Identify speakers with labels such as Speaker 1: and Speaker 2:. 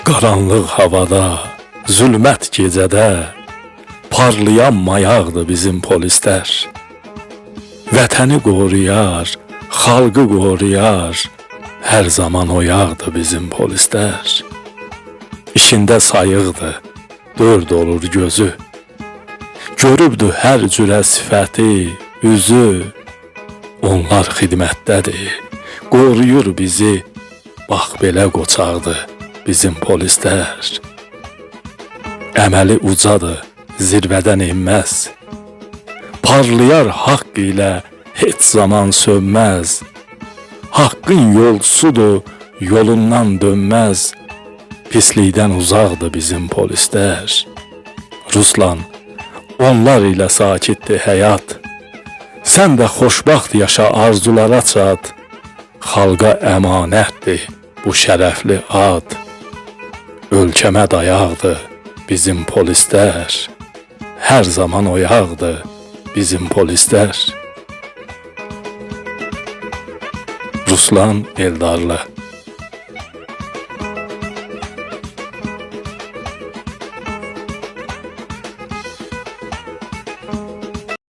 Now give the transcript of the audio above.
Speaker 1: Qaranlıq havada, zülmət gecədə parlayan mayaqdır bizim polislər. Vətəni qoruyar, xalqı qoruyar, hər zaman oyaqdır bizim polislər. İşində sayıqdır, dörd olur gözü, görübdür hər cürə sifəti, üzü. Onlar xidmətdədir, qoruyur bizi, bax belə qoçaqdır bizim polislər. Əməli ucadır, zirvədən enməz, parlayar haqq ilə heç zaman sönməz. Haqqın yolsudur, yolundan dönməz, pislikdən uzaqdır bizim polislər. Ruslan, onlar ilə sakitdir həyat, sən də xoşbaxt yaşa, arzulara çat. Xalqa əmanətdir bu şərəfli ad, ölkəmə dayaqdır bizim polislər. Hər zaman oyaqdır bizim polislər. Ruslan Eldarlı.